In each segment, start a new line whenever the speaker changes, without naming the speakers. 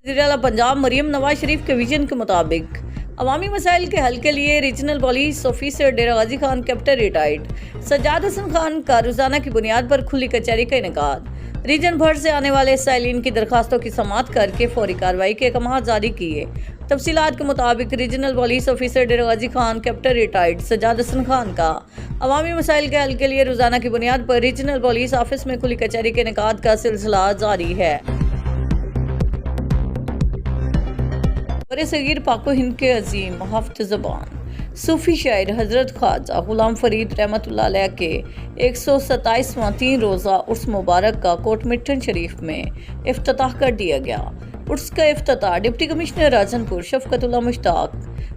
वज़ीर-ए-आला पंजाब मरियम नवाज शरीफ के विजन के मुताबिक अवामी मसाइल के हल के लिए रीजनल पुलिस ऑफिसर डेरा गाजी खान कैप्टन रिटायर्ड सज्जाद हसन खान का रोजाना की बुनियाद पर खुली कचहरी का इनेकाद। रीजन भर से आने वाले साइलिन की दरखास्तों की समाअत करके फौरी कार्रवाई के अहकाम जारी किए। तफसीलात के मुताबिक रीजनल पुलिस ऑफिसर डेरा गाजी खान कैप्टन रिटायर्ड सज्जाद हसन खान का अवामी मसाइल के हल के लिए रोजाना की बुनियाद पर रीजनल पुलिस ऑफिस में खुली कचहरी के इनेकाद का सिलसिला जारी है। बरसगीर पाको हिंद के अजीम हफ्त ज़बान सूफ़ी शायर हज़रत ख्वाजा गुलाम फरीद रहमतुल्लाह अलैह के 127वां 3 रोज़ा उर्स मुबारक का कोट मिट्टन शरीफ में इफ्तिताह कर दिया गया। उर्स का इफ्तिताह deputy commissioner Rajanpur Shafqatullah Mushtaq,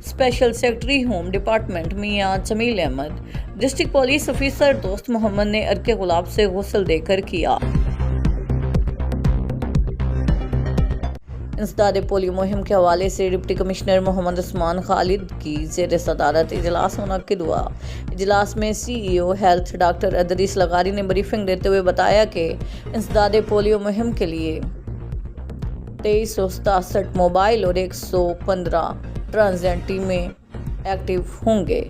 special secretary home department Mian Jamil Ahmad, district police officer Dost Muhammad ने अर्के गुलाब से गुस्ल देकर किया। इंसदाद पोलियो मुहिम के हवाले से डिप्टी कमिश्नर मोहम्मद उस्मान खालिद की ज़ेर सदारत इजलास मुनक्किद हुआ। इजलास में CEO हेल्थ डॉक्टर अदरीस लगारी ने ब्रीफिंग देते हुए बताया कि इंसदाद पोलियो मुहिम के लिए 2367 मोबाइल और 115 ट्रांजेंट टीमें एक्टिव होंगे।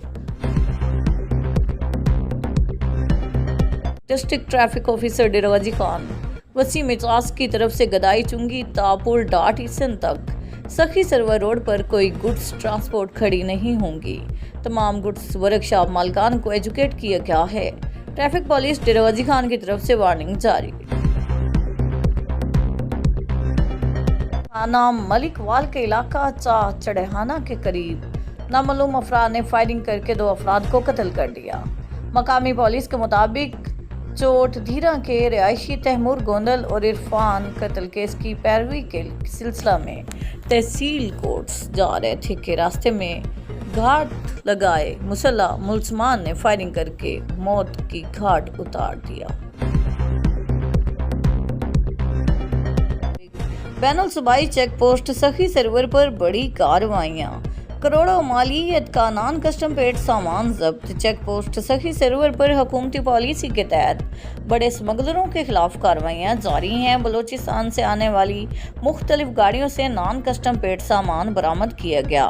डिस्ट्रिक्ट ट्रैफिक ऑफिसर डेरा गाजी खान वसीम इजाज की तरफ से गदाई चुंगी तापुर डाट ईसन तक सखी सरवर रोड पर कोई गुड्स ट्रांसपोर्ट खड़ी नहीं होंगी। तमाम गुड्स वर्कशॉप मालिकान को एजुकेट किया गया है। ट्रैफिक पुलिस डेरा गाजी खान की तरफ से वार्निंग जारी। थाना मलिकवाल के इलाका चढ़ेहाना के करीब नामालूम अफराद ने फायरिंग करके 2 अफराद को कत्ल कर दिया। मकामी पुलिस के मुताबिक चोट धीरा के रिहायशी तैमूर गोंदल और इरफान कत्ल केस की पैरवी के सिलसिला में तहसील कोर्ट्स जा रहे थे के रास्ते में घाट लगाए मुसल्लह मुल्जमान ने फायरिंग करके मौत की घाट उतार दिया। बैनुल सूबाई चेक पोस्ट सखी सरवर पर बड़ी कार्रवाइयां, करोड़ों मालियत का नॉन कस्टम पेड सामान जब्त। चेक पोस्ट सखी सरवर पर हुकूमती पॉलिसी के तहत बड़े स्मगलरों के खिलाफ कार्रवाइयां जारी हैं। बलूचिस्तान से आने वाली मुख्तलिफ गाड़ियों से नॉन कस्टम पेड सामान बरामद किया गया।